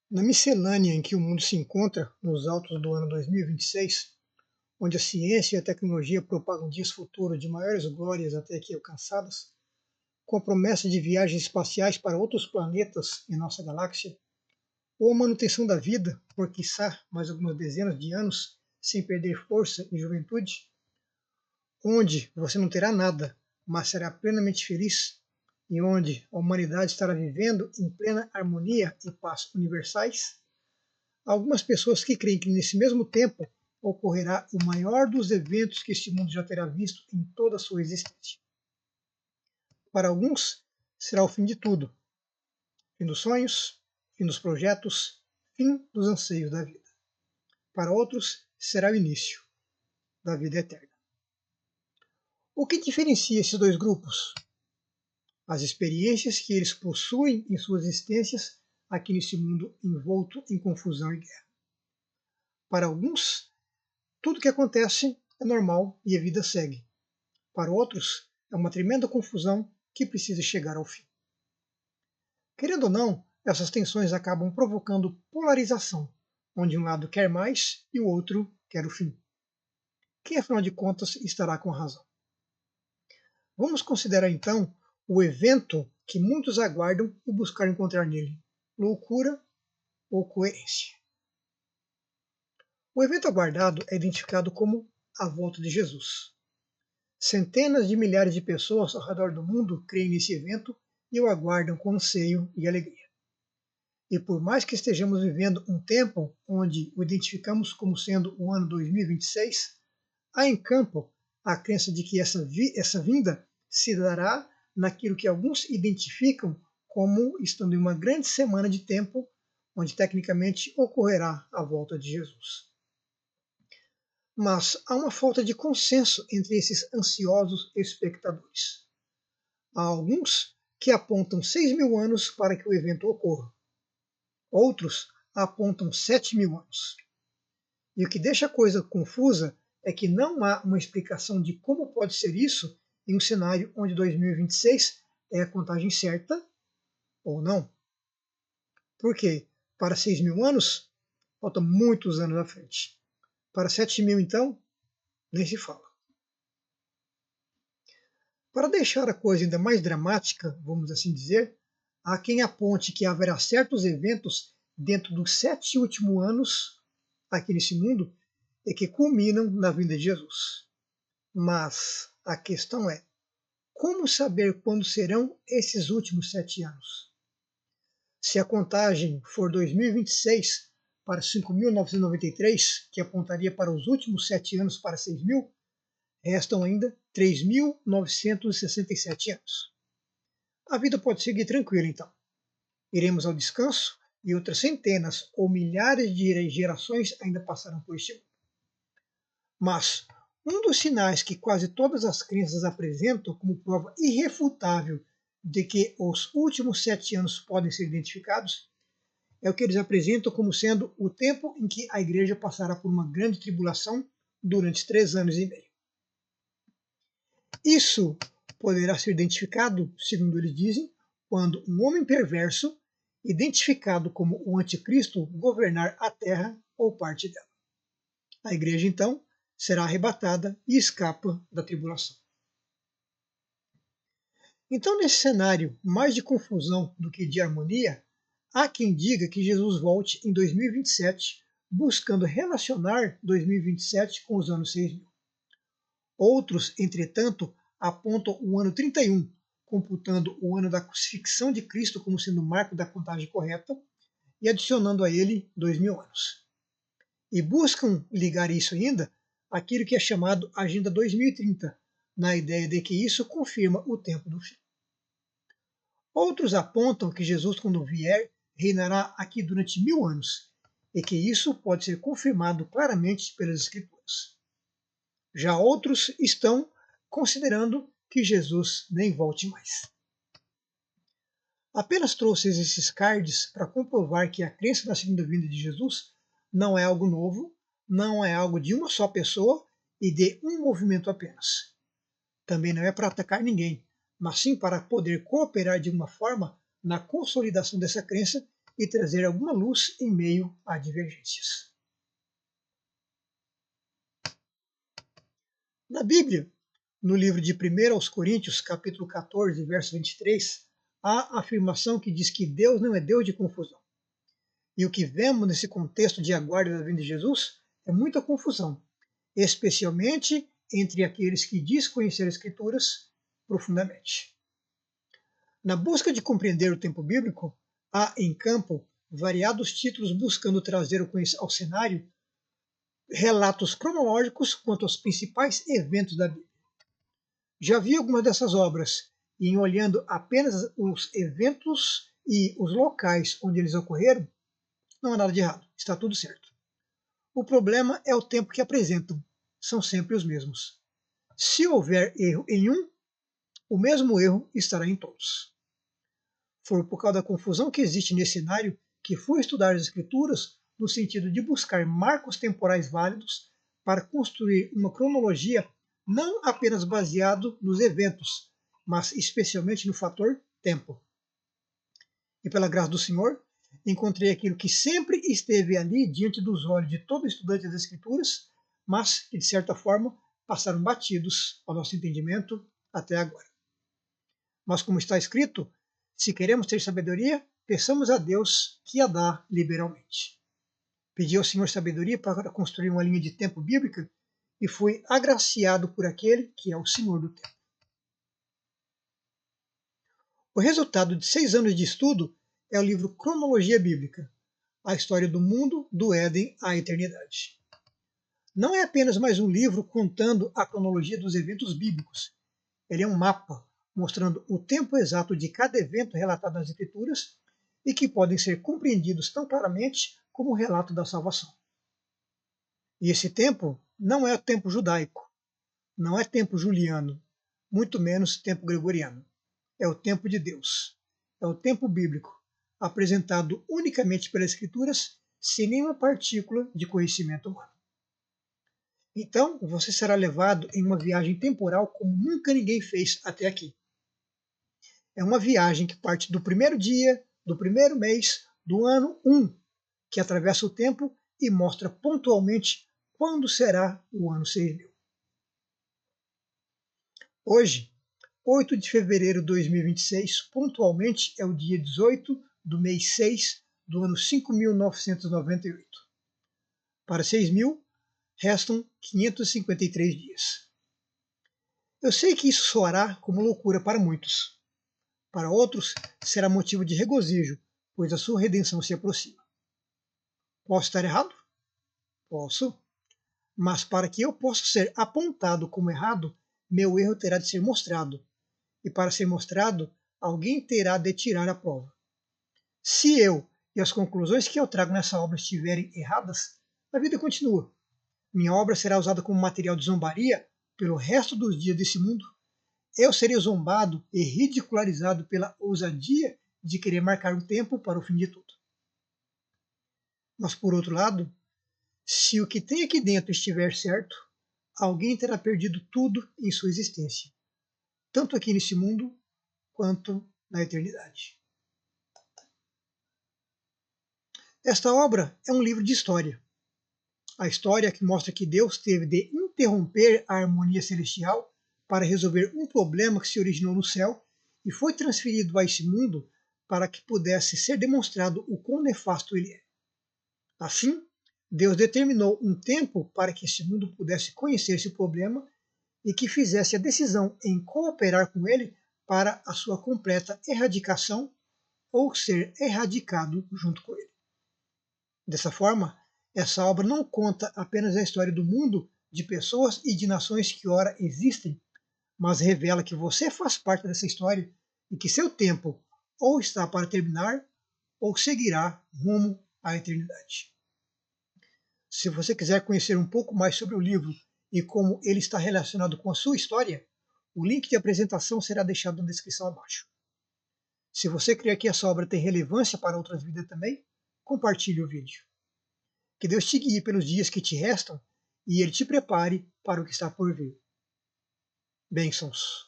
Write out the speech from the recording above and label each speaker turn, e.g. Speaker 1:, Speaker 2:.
Speaker 1: Na miscelânea em que o mundo se encontra, nos altos do ano 2026, onde a ciência e a tecnologia propagam dias futuros de maiores glórias até aqui alcançadas, com a promessa de viagens espaciais para outros planetas em nossa galáxia, ou a manutenção da vida, por quiçá mais algumas dezenas de anos, sem perder força e juventude, onde você não terá nada, mas será plenamente feliz, e onde a humanidade estará vivendo em plena harmonia e paz universais, há algumas pessoas que creem que nesse mesmo tempo ocorrerá o maior dos eventos que este mundo já terá visto em toda a sua existência. Para alguns, será o fim de tudo, fim dos sonhos, fim dos projetos, fim dos anseios da vida. Para outros, será o início da vida eterna. O que diferencia esses dois grupos? As experiências que eles possuem em suas existências aqui nesse mundo envolto em confusão e guerra. Para alguns, tudo que acontece é normal e a vida segue. Para outros, é uma tremenda confusão que precisa chegar ao fim. Querendo ou não, essas tensões acabam provocando polarização, onde um lado quer mais e o outro quer o fim. Quem, afinal de contas, estará com a razão? Vamos considerar então o evento que muitos aguardam e buscar encontrar nele: loucura ou coerência. O evento aguardado é identificado como a volta de Jesus. Centenas de milhares de pessoas ao redor do mundo creem nesse evento e o aguardam com anseio e alegria. E por mais que estejamos vivendo um tempo onde o identificamos como sendo o ano 2026, há em campo a crença de que essa vinda se dará naquilo que alguns identificam como estando em uma grande semana de tempo, onde tecnicamente ocorrerá a volta de Jesus. Mas há uma falta de consenso entre esses ansiosos espectadores. Há alguns que apontam 6.000 anos para que o evento ocorra. Outros apontam 7.000 anos. E o que deixa a coisa confusa é que não há uma explicação de como pode ser isso em um cenário onde 2026 é a contagem certa ou não. Por quê? Para 6.000 anos, faltam muitos anos à frente. Para 7.000, então, nem se fala. Para deixar a coisa ainda mais dramática, vamos assim dizer, há quem aponte que haverá certos eventos dentro dos 7 últimos anos aqui nesse mundo e que culminam na vinda de Jesus. Mas a questão é, como saber quando serão esses últimos 7 anos? Se a contagem for 2026 para 5.993, que apontaria para os últimos 7 anos para 6.000, restam ainda 3.967 anos. A vida pode seguir tranquila, então. Iremos ao descanso e outras centenas ou milhares de gerações ainda passarão por este mundo. Mas um dos sinais que quase todas as crenças apresentam como prova irrefutável de que os últimos 7 anos podem ser identificados é o que eles apresentam como sendo o tempo em que a igreja passará por uma grande tribulação durante 3 anos e meio. Isso poderá ser identificado, segundo eles dizem, quando um homem perverso, identificado como o anticristo, governar a terra ou parte dela. A igreja, então, será arrebatada e escapa da tribulação. Então, nesse cenário mais de confusão do que de harmonia, há quem diga que Jesus volte em 2027, buscando relacionar 2027 com os anos 6.000. Outros, entretanto, apontam o ano 31, computando o ano da crucifixão de Cristo como sendo o marco da contagem correta e adicionando a ele 2.000 anos. E buscam ligar isso ainda àquilo que é chamado Agenda 2030, na ideia de que isso confirma o tempo do fim. Outros apontam que Jesus, quando vier, reinará aqui durante 1.000 anos, e que isso pode ser confirmado claramente pelas Escrituras. Já outros estão considerando que Jesus nem volte mais. Apenas trouxe esses cards para comprovar que a crença na segunda vinda de Jesus não é algo novo, não é algo de uma só pessoa e de um movimento apenas. Também não é para atacar ninguém, mas sim para poder cooperar de uma forma na consolidação dessa crença e trazer alguma luz em meio a divergências. Na Bíblia, no livro de 1 aos Coríntios, capítulo 14, verso 23, há a afirmação que diz que Deus não é Deus de confusão. E o que vemos nesse contexto de aguardo da vinda de Jesus é muita confusão, especialmente entre aqueles que dizem conhecer as Escrituras profundamente. Na busca de compreender o tempo bíblico, há em campo variados títulos buscando trazer ao cenário relatos cronológicos quanto aos principais eventos da Bíblia. Já vi algumas dessas obras, e em olhando apenas os eventos e os locais onde eles ocorreram, não há nada de errado, está tudo certo. O problema é o tempo que apresentam, são sempre os mesmos. Se houver erro em um, o mesmo erro estará em todos. Foi por causa da confusão que existe nesse cenário que fui estudar as Escrituras no sentido de buscar marcos temporais válidos para construir uma cronologia não apenas baseado nos eventos, mas especialmente no fator tempo. E pela graça do Senhor, encontrei aquilo que sempre esteve ali diante dos olhos de todo estudante das Escrituras, mas que de certa forma passaram batidos ao nosso entendimento até agora. Mas como está escrito, se queremos ter sabedoria, peçamos a Deus que a dá liberalmente. Pedi ao Senhor sabedoria para construir uma linha de tempo bíblica e fui agraciado por aquele que é o Senhor do tempo. O resultado de 6 anos de estudo é o livro Cronologia Bíblica, a história do mundo, do Éden à eternidade. Não é apenas mais um livro contando a cronologia dos eventos bíblicos. Ele é um mapa mostrando o tempo exato de cada evento relatado nas Escrituras e que podem ser compreendidos tão claramente como o relato da salvação. E esse tempo não é o tempo judaico, não é tempo juliano, muito menos tempo gregoriano. É o tempo de Deus, é o tempo bíblico, apresentado unicamente pelas Escrituras, sem nenhuma partícula de conhecimento humano. Então, você será levado em uma viagem temporal como nunca ninguém fez até aqui. É uma viagem que parte do primeiro dia, do primeiro mês, do ano 1, que atravessa o tempo e mostra pontualmente quando será o ano 6000. Hoje, 8 de fevereiro de 2026, pontualmente é o dia 18 do mês 6 do ano 5.998. Para 6.000, restam 553 dias. Eu sei que isso soará como loucura para muitos. Para outros, será motivo de regozijo, pois a sua redenção se aproxima. Posso estar errado? Posso. Mas para que eu possa ser apontado como errado, meu erro terá de ser mostrado. E para ser mostrado, alguém terá de tirar a prova. Se eu e as conclusões que eu trago nessa obra estiverem erradas, a vida continua. Minha obra será usada como material de zombaria pelo resto dos dias desse mundo. Eu serei zombado e ridicularizado pela ousadia de querer marcar um tempo para o fim de tudo. Mas, por outro lado, se o que tem aqui dentro estiver certo, alguém terá perdido tudo em sua existência, tanto aqui nesse mundo quanto na eternidade. Esta obra é um livro de história. A história que mostra que Deus teve de interromper a harmonia celestial para resolver um problema que se originou no céu e foi transferido a esse mundo para que pudesse ser demonstrado o quão nefasto ele é. Assim, Deus determinou um tempo para que esse mundo pudesse conhecer esse problema e que fizesse a decisão em cooperar com ele para a sua completa erradicação ou ser erradicado junto com ele. Dessa forma, essa obra não conta apenas a história do mundo, de pessoas e de nações que ora existem, mas revela que você faz parte dessa história e que seu tempo ou está para terminar ou seguirá rumo à eternidade. Se você quiser conhecer um pouco mais sobre o livro e como ele está relacionado com a sua história, o link de apresentação será deixado na descrição abaixo. Se você crê que essa obra tem relevância para outras vidas também, compartilhe o vídeo. Que Deus te guie pelos dias que te restam e Ele te prepare para o que está por vir. Bênçãos.